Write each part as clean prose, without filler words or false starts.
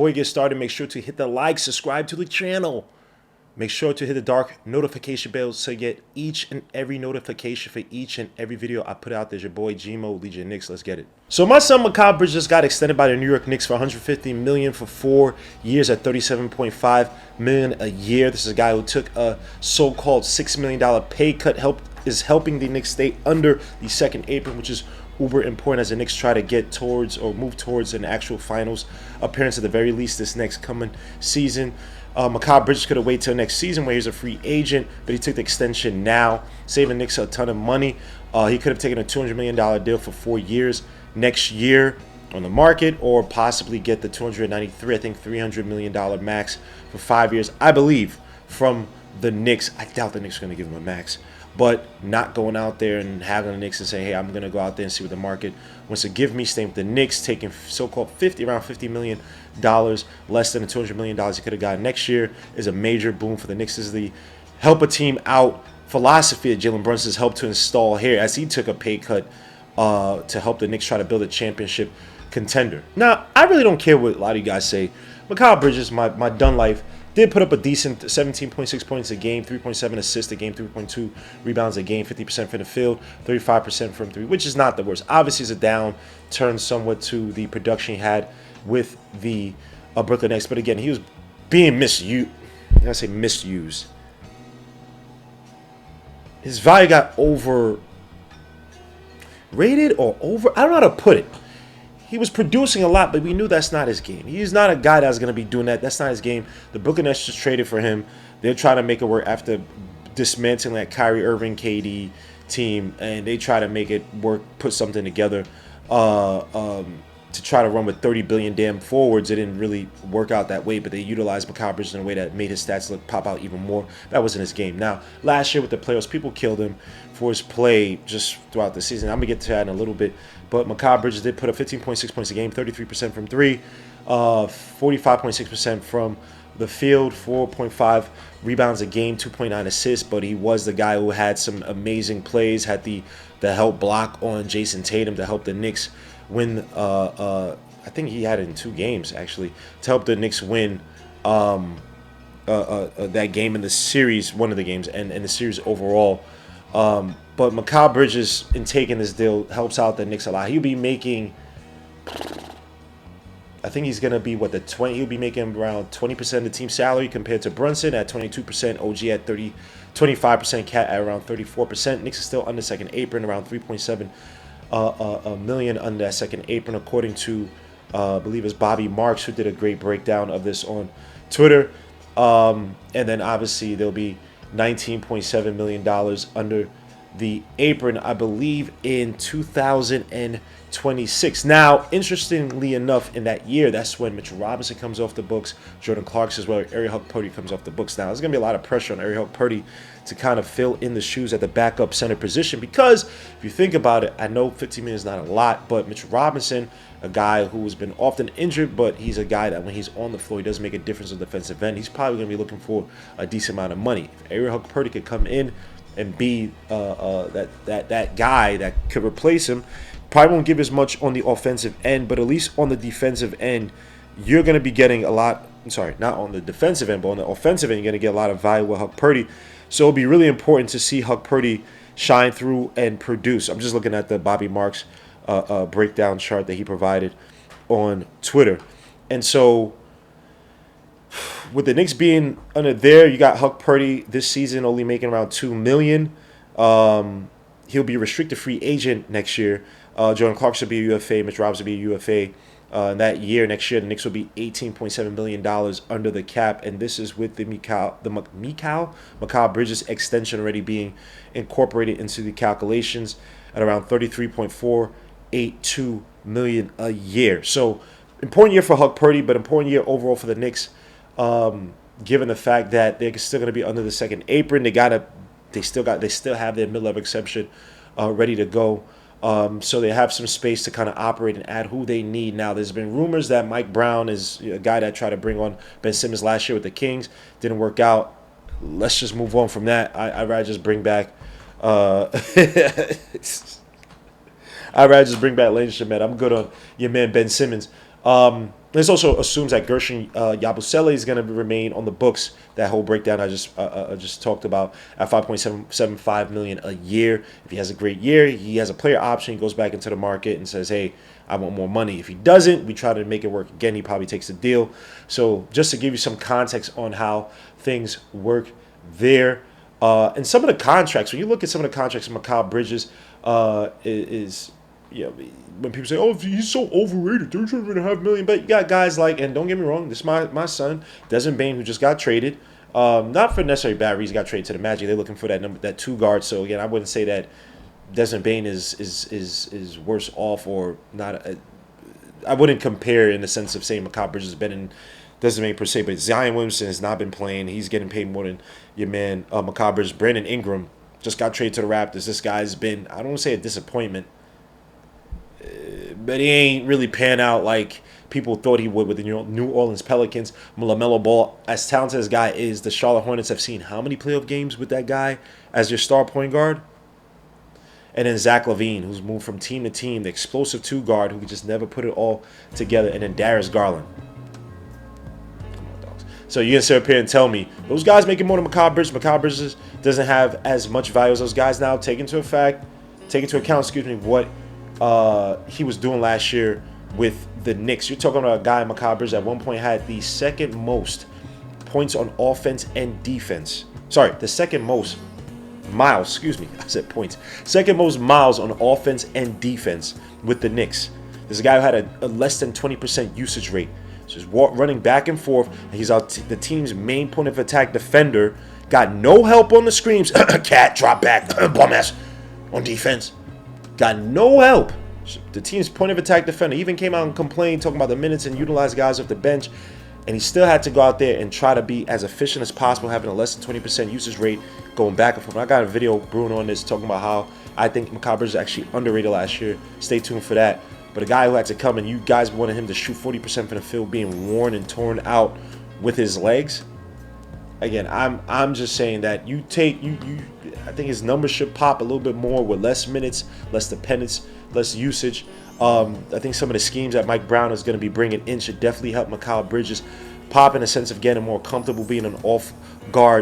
Before we get started, make sure to hit the like, subscribe to the channel. Make sure to hit the dark notification bell so you get each and every notification for each and every video I put out. There's your boy Gmo, Legion Knicks. Let's get it. So my son Mikal just got extended by the New York Knicks for $150 million for 4 years at $37.5 million a year. This is a guy who took a so-called $6 million pay cut. Is helping the Knicks stay under the second apron, which is uber important as the Knicks try to get towards or move towards an actual finals appearance at the very least this next coming season. Mikal Bridges could have waited till next season where he's a free agent, but he took the extension now, saving Knicks a ton of money. He could have taken a $200 million deal for 4 years next year on the market, or possibly get the $300 million max for 5 years, I believe, from the Knicks. I doubt the Knicks are going to give him a max, but not going out there and having the Knicks and saying, hey, I'm going to go out there and see what the market wants to give me. Staying with the Knicks, taking so-called around $50 million, less than the $200 million he could have gotten next year, is a major boom for the Knicks. This is the help a team out philosophy that Jalen Brunson's helped to install here, as he took a pay cut to help the Knicks try to build a championship contender. Now, I really don't care what a lot of you guys say. Mikal Bridges, my done life, did put up a decent 17.6 points a game, 3.7 assists a game, 3.2 rebounds a game, 50% from the field, 35% from three, which is not the worst. Obviously, it's a downturn somewhat to the production he had with the Brooklyn Nets. But again, he was being misused. I say misused. His value got overrated or over. I don't know how to put it. He was producing a lot, but we knew that's not his game. He's not a guy that's going to be doing that. That's not his game. The Brooklyn Nets just traded for him. They're trying to make it work after dismantling that Kyrie Irving, KD team, and they try to make it work, put something together to try to run with 30 billion damn forwards. It didn't really work out that way, but they utilized Mikal Bridges in a way that made his stats pop out even more. That wasn't his game. Now, last year with the playoffs, people killed him for his play just throughout the season. I'm going to get to that in a little bit. But Mikal Bridges did put up 15.6 points a game, 33% from three, 45.6% from the field, 4.5 rebounds a game, 2.9 assists. But he was the guy who had some amazing plays, had the help block on Jason Tatum to help the Knicks win. I think he had it in 2 games, actually, to help the Knicks win that game in the series, one of the games, and the series overall. But Mikal Bridges, in taking this deal, helps out the Knicks a lot. He'll be making, I think he's going to be, he'll be making around 20% of the team salary compared to Brunson at 22%, OG at 25%, Cat at around 34%. Knicks is still under second apron, around 3.7 million under that second apron, according to, I believe it's Bobby Marks, who did a great breakdown of this on Twitter. And then obviously there'll be $19.7 million under the apron, I believe, in 2026. Now, interestingly enough, in that year, that's when Mitchell Robinson comes off the books, Jordan Clarkson as well, Ariel Purdy comes off the books. Now, there's going to be a lot of pressure on Ariel Purdy to kind of fill in the shoes at the backup center position, because if you think about it, I know 15 million is not a lot, but Mitchell Robinson, a guy who has been often injured, but he's a guy that when he's on the floor, he does make a difference on the defensive end. He's probably going to be looking for a decent amount of money. If Ariel Purdy could come in and be that guy that could replace him, probably won't give as much on the offensive end, but at least on the defensive end, you're going to be getting a lot. Sorry, not on the defensive end, but on the offensive end, you're going to get a lot of value with Huck Purdy. So it'll be really important to see Huck Purdy shine through and produce. I'm just looking at the Bobby Marks breakdown chart that he provided on Twitter. And so with the Knicks being under there, you got Huck Purdy this season only making around $2 million. He'll be a restricted free agent next year. Jordan Clarkson will be a UFA. Mitch Robinson will be a UFA. That year, next year, the Knicks will be $18.7 million under the cap, and this is with the Mikal Bridges extension already being incorporated into the calculations at around $33.482 million a year. So, important year for Huck Purdy, but important year overall for the Knicks, given the fact that they're still going to be under the second apron. They still have their mid-level exception ready to go. So they have some space to kind of operate and add who they need. Now, there's been rumors that Mike Brown is a guy that tried to bring on Ben Simmons last year with the Kings. Didn't work out. Let's just move on from that. I'd rather just bring back Landry Shamet. I'm good on your man Ben Simmons. This also assumes that Gershon Yabusele is going to remain on the books. That whole breakdown I just talked about at 5.775 million a year. If he has a great year, he has a player option. He goes back into the market and says, "Hey, I want more money." If he doesn't, we try to make it work again. He probably takes the deal. So just to give you some context on how things work there, and some of the contracts. When you look at some of the contracts, Mikal Bridges is yeah, when people say, "Oh, he's so overrated, 3.5 million," but you got guys like, and don't get me wrong, this is my son, Desmond Bane, who just got traded, not for necessarily bad reasons. Got traded to the Magic. They're looking for that 2 guard. So again, I wouldn't say that Desmond Bane is worse off or not. I wouldn't compare in the sense of saying Mikal Bridges has been in Desmond Bane per se, but Zion Williamson has not been playing. He's getting paid more than your man Mikal Bridges. Brandon Ingram just got traded to the Raptors. This guy's been, I don't want to say a disappointment, but he ain't really pan out like people thought he would with the New Orleans Pelicans. LaMelo Ball, as talented as guy is, the Charlotte Hornets have seen how many playoff games with that guy as your star point guard? And then Zach LaVine, who's moved from team to team, the explosive 2 guard who could just never put it all together. And then Darius Garland. Come on, dogs. So you're going to sit up here and tell me, those guys making more than Mikal Bridges. Mikal Bridges doesn't have as much value as those guys now. Take into account, what he was doing last year with the Knicks. You're talking about a guy, Mikal Bridges, at one point had the second most points on offense and defense. Sorry, the second most miles, I said points. Second most miles on offense and defense with the Knicks. There's a guy who had a less than 20% usage rate. So he's running back and forth. And he's the team's main point of attack defender. Got no help on the screens. Cat, drop back, bum ass on defense. Got no help. The team's point of attack defender. He even came out and complained, talking about the minutes and utilized guys off the bench. And he still had to go out there and try to be as efficient as possible, having a less than 20% usage rate, going back and forth. I got a video brewing on this talking about how I think Mikal Bridges actually underrated last year. Stay tuned for that. But a guy who had to come and you guys wanted him to shoot 40% from the field, being worn and torn out with his legs. Again, I'm just saying that I think his numbers should pop a little bit more with less minutes, less dependence, less usage. I think some of the schemes that Mike Brown is going to be bringing in should definitely help Mikal Bridges pop in a sense of getting more comfortable being an off ball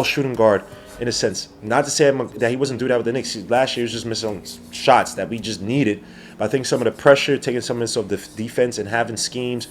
shooting guard in a sense. Not to say that he wasn't doing that with the Knicks. Last year he was just missing shots that we just needed. But I think some of the pressure, taking some of the defense and having schemes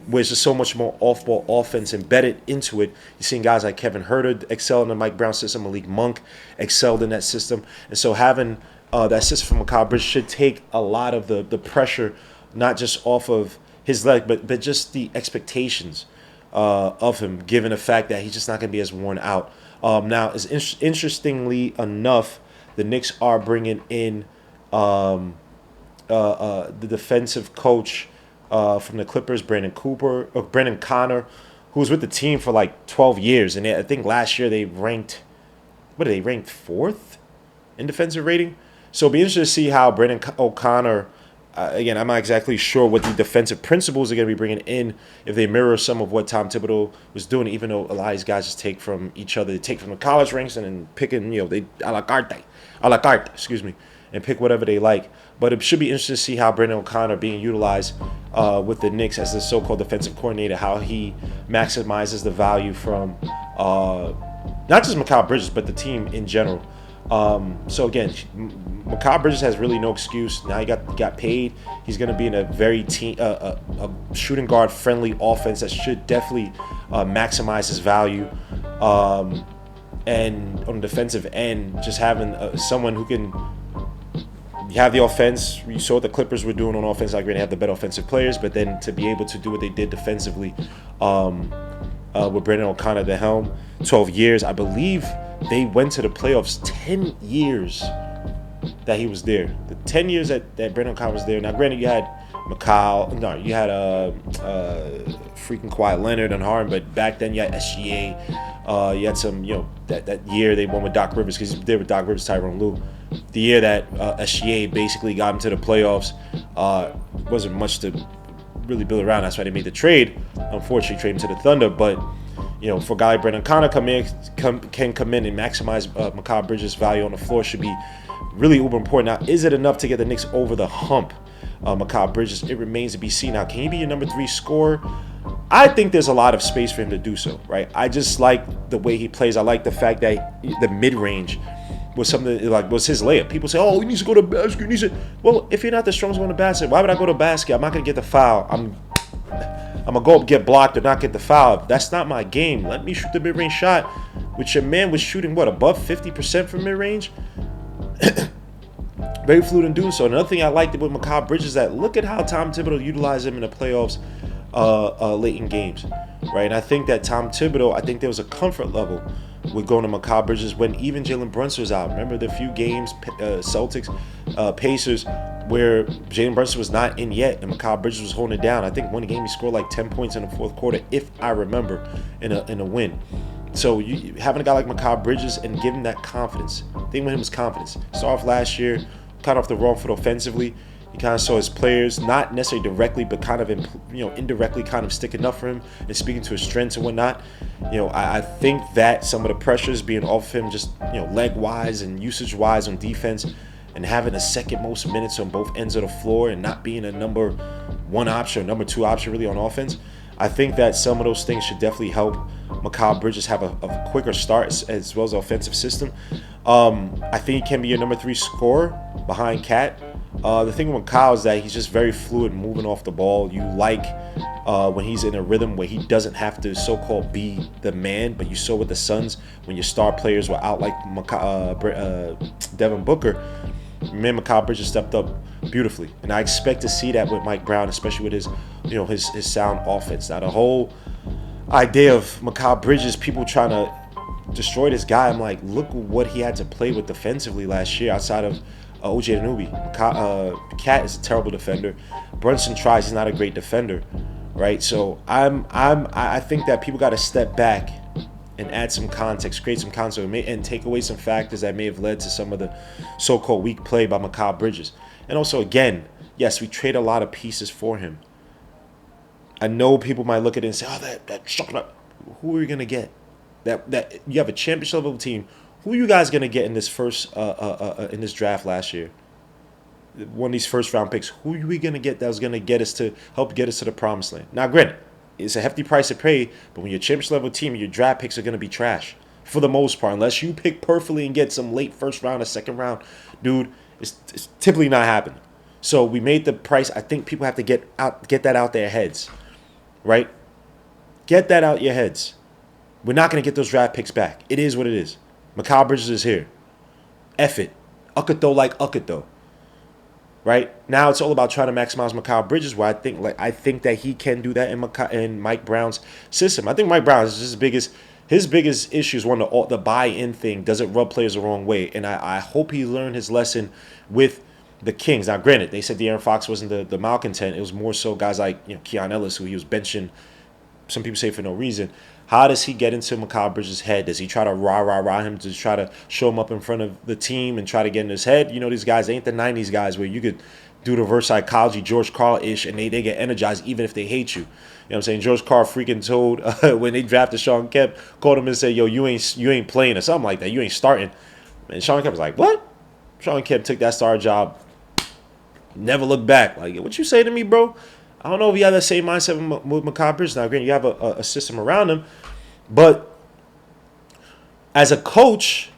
where it's just so much more off-ball offense embedded into it. You're seeing guys like Kevin Huerter excel in the Mike Brown system. Malik Monk excelled in that system. And so having that system from Mikal Bridges should take a lot of the pressure, not just off of his leg, but just the expectations of him, given the fact that he's just not going to be as worn out. Now, interestingly enough, the Knicks are bringing in the defensive coach from the Clippers, Brandon Connor, who was with the team for like 12 years. And I think last year they ranked 4th in defensive rating. So it'll be interesting to see how Brandon O'Connor, again, I'm not exactly sure what the defensive principles are going to be bringing in, if they mirror some of what Tom Thibodeau was doing, even though a lot of these guys just take from each other. They take from the college ranks and then picking, they a la carte, and pick whatever they like. But it should be interesting to see how Brandon O'Connor being utilized with the Knicks as the so-called defensive coordinator, how he maximizes the value from not just Mikal Bridges, but the team in general. So again, Mikal Bridges has really no excuse. Now he got paid. He's going to be in a very a shooting guard friendly offense that should definitely maximize his value. And on the defensive end, just having someone who can have the offense. You saw what the Clippers were doing on offense. Like, they have the better offensive players, but then to be able to do what they did defensively with Brandon O'Connor at the helm, 12 years. I believe they went to the playoffs 10 years that he was there. The 10 years that Brandon O'Connor was there. Now, granted, you had you had freaking Kawhi Leonard and Harden, but back then you had SGA. You had some, that year they won with Doc Rivers, because he was there with Doc Rivers, Tyronn Lue. The year that SGA basically got him to the playoffs, wasn't much to really build around. That's why they made the trade. Unfortunately, trade him to the Thunder. But for a guy like Brandon Connor can come in and maximize Mikal Bridges' value on the floor should be really uber important. Now, is it enough to get the Knicks over the hump? Mikal Bridges, it remains to be seen. Now, can he be your number 3 scorer? I think there's a lot of space for him to do so, right? I just like the way he plays. I like the fact that the mid-range was something like was his layup. People say, "Oh, he needs to go to basket." He needs to. Well, if you're not the strongest one to basket, why would I go to basket? I'm not gonna get the foul. I'm gonna go up, get blocked, or not get the foul. That's not my game. Let me shoot the mid-range shot, which your man was shooting what above 50% from mid-range. Very fluid in doing so. Another thing I liked with Mikal Bridges is that look at how Tom Thibodeau utilized him in the playoffs late in games, right? And I think that Tom Thibodeau, I think there was a comfort level with going to Mikal Bridges when even Jalen Brunson was out. Remember the few games, Celtics, Pacers, where Jalen Brunson was not in yet and Mikal Bridges was holding it down. I think one game he scored like 10 points in the fourth quarter, if I remember, in a win. So you having a guy like Mikal Bridges and giving that confidence. The thing with him was confidence. Started off last year, kind of off the wrong foot offensively. You kind of saw his players, not necessarily directly, but kind of indirectly kind of sticking up for him and speaking to his strengths and whatnot. I think that some of the pressures being off him just, leg-wise and usage-wise on defense and having the second most minutes on both ends of the floor and not being a number 1 option or number 2 option really on offense, I think that some of those things should definitely help Mikal Bridges have a quicker start as well as an offensive system. I think he can be your number 3 scorer behind Cat. The thing with Kyle is that he's just very fluid moving off the ball. You like when he's in a rhythm where he doesn't have to so-called be the man, but you saw with the Suns when your star players were out like Devin Booker, man, Mikal Bridges stepped up beautifully. And I expect to see that with Mike Brown, especially with his his sound offense. Now the whole idea of Mikal Bridges, people trying to destroy this guy, I'm like, look what he had to play with defensively last year outside of OJ Anunoby. Cat is a terrible defender. Brunson tries, he's not a great defender, right? So I think that people got to step back and add some context, create some context, and take away some factors that may have led to some of the so-called weak play by Mikal Bridges. And also, again, yes, we trade a lot of pieces for him. I know people might look at it and say, "Oh, that shot up. Who are you gonna get? That you have a championship level team. Who are you guys gonna get in this first in this draft last year? One of these first round picks. Who are we gonna get that was gonna get us to help get us to the promised land?" Now, granted, it's a hefty price to pay, but when you're a championship level team, your draft picks are gonna be trash for the most part, unless you pick perfectly and get some late first round or second round, dude. It's typically not happening. So we made the price. I think people have to get that out their heads, right? Get that out your heads. We're not going to get those draft picks back. It is what it is. Mikal Bridges is here. F it. Uckато like Uckато. Right? Now it's all about trying to maximize Mikal Bridges, where I think that he can do that in Mike Brown's system. I think Mike Brown is his biggest issue is the buy-in thing doesn't rub players the wrong way. And I hope he learned his lesson with the Kings. Now, granted, they said De'Aaron Fox wasn't the malcontent. It was more so guys like Keon Ellis, who he was benching, some people say for no reason. How does he get into Mikal Bridges' head? Does he try to rah him to try to show him up in front of the team and try to get in his head? These guys ain't the 90s guys where you could do the reverse psychology, George Karl-ish, and they get energized even if they hate you. You know what I'm saying? George Karl freaking told when they drafted Sean Kemp, called him and said, "Yo, you ain't playing," or something like that. You ain't starting. And Sean Kemp was like, "What?" Sean Kemp took that star job, never looked back. Like, what you say to me, bro? I don't know if you have that same mindset with Mikal Bridges. Now, granted, you have a system around him, but as a coach,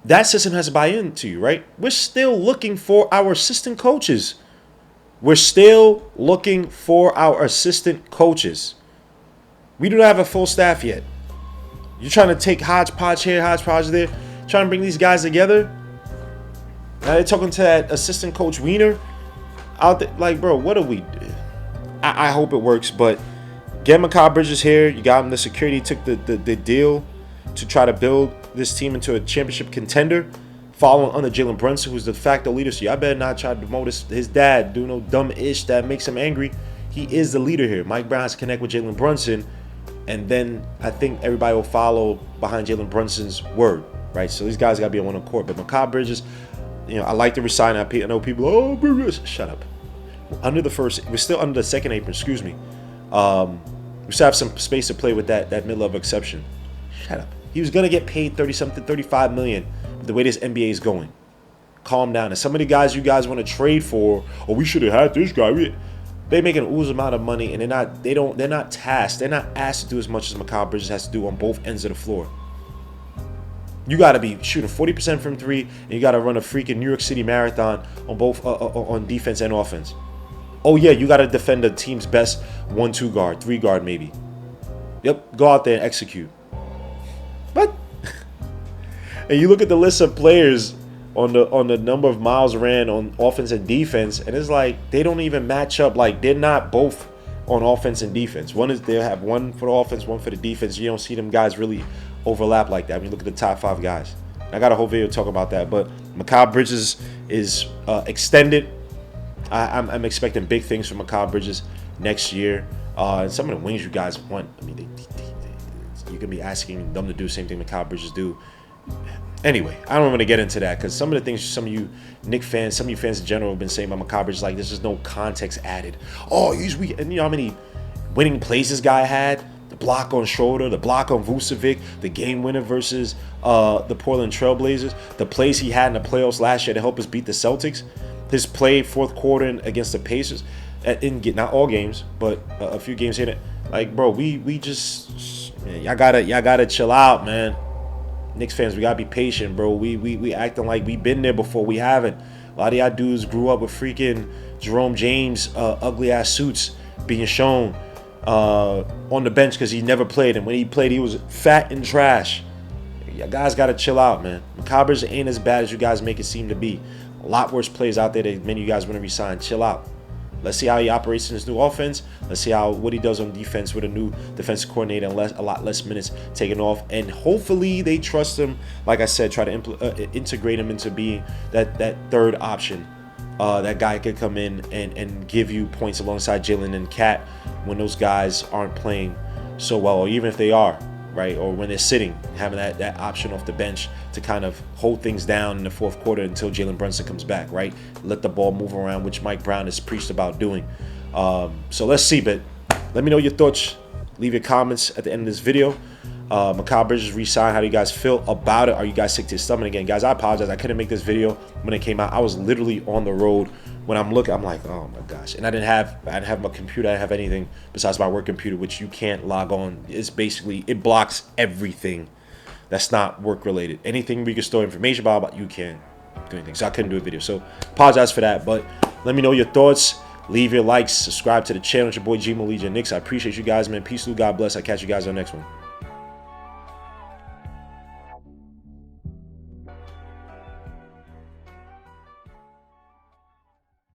that system has to buy into you, right? We're still looking for our assistant coaches. We do not have a full staff yet. You're trying to take hodgepodge here, hodgepodge there, trying to bring these guys together. Now they're talking to that assistant coach Wiener out there. Like, bro, what do we do? I hope it works, but get Mikal Bridges here. You got him the security, took the deal to try to build this team into a championship contender, following under Jalen Brunson, who's the de facto leader. So y'all better not try to demote his dad, do no dumb ish that makes him angry. He is the leader here. Mike Brown has to connect with Jalen Brunson, and then I think everybody will follow behind Jalen Brunson's word, right? So these guys got to be on one accord. But Mikal Bridges, I like the resign. I know people, oh, Bridges, shut up. We're still under the second apron, excuse me. We still have some space to play with that mid-level exception. Shut up. He was going to get paid 30-something, $35 million, the way this NBA is going. calm down. And some of the guys you guys want to trade for, oh, we should have had this guy. They make an ooze amount of money, and they're not tasked. They're not asked to do as much as Mikal Bridges has to do on both ends of the floor. You got to be shooting 40% from three, and you got to run a freaking New York City marathon on both on defense and offense. Oh yeah, you got to defend the team's best 1-2 guard, 3 guard maybe. Yep, go out there and execute. But and you look at the list of players on the number of miles ran on offense and defense, and it's like they don't even match up. Like they're not both on offense and defense. They have one for the offense, one for the defense. You don't see them guys really overlap like that when you look at the top 5 guys. I got a whole video to talk about that, but Mikal Bridges is extended. I'm expecting big things from Mikal Bridges next year. And some of the wings you guys want, I mean, you can be asking them to do the same thing Mikal Bridges do. Anyway, I don't want to get into that because some of the things some of you Knicks fans, some of you fans in general have been saying about Mikal Bridges, like there's just no context added. Oh, he's weak. And you know how many winning plays this guy had? The block on Schroeder, the block on Vucevic, the game winner versus the Portland Trailblazers, the plays he had in the playoffs last year to help us beat the Celtics, his play fourth quarter against the Pacers, didn't get not all games, but a few games in it. Like, bro, we just y'all gotta chill out, man. Knicks fans, we gotta be patient, bro. We acting like we been there before. We haven't. A lot of y'all dudes grew up with freaking Jerome James ugly ass suits being shown on the bench because he never played, and when he played, he was fat and trash. You guys gotta chill out, man. Mikal Bridges ain't as bad as you guys make it seem to be. A lot worse plays out there that many of you guys want to resign. Chill out. Let's see how he operates in his new offense. Let's see what he does on defense with a new defensive coordinator and a lot less minutes taken off. And hopefully they trust him. Like I said, try to integrate him into being that third option. That guy could come in and give you points alongside Jalen and Cat when those guys aren't playing so well, or even if they are, right? Or when they're sitting, having that option off the bench to kind of hold things down in the fourth quarter until Jalen Brunson comes back, right? Let the ball move around, which Mike Brown has preached about doing. So let's see, but let me know your thoughts. Leave your comments at the end of this video. Mikal Bridges re-signed. How do you guys feel about it? Are you guys sick to your stomach again? Guys, I apologize. I couldn't make this video when it came out. I was literally on the road. When I'm looking, I'm like, oh my gosh. And I didn't have my computer. I didn't have anything besides my work computer, which you can't log on. It's basically, it blocks everything that's not work related. Anything we can store information about, you can't do anything. So I couldn't do a video. So apologize for that. But let me know your thoughts. Leave your likes. Subscribe to the channel. It's your boy G-Mo, Legion Knicks. I appreciate you guys, man. Peace, God bless. I'll catch you guys on the next one.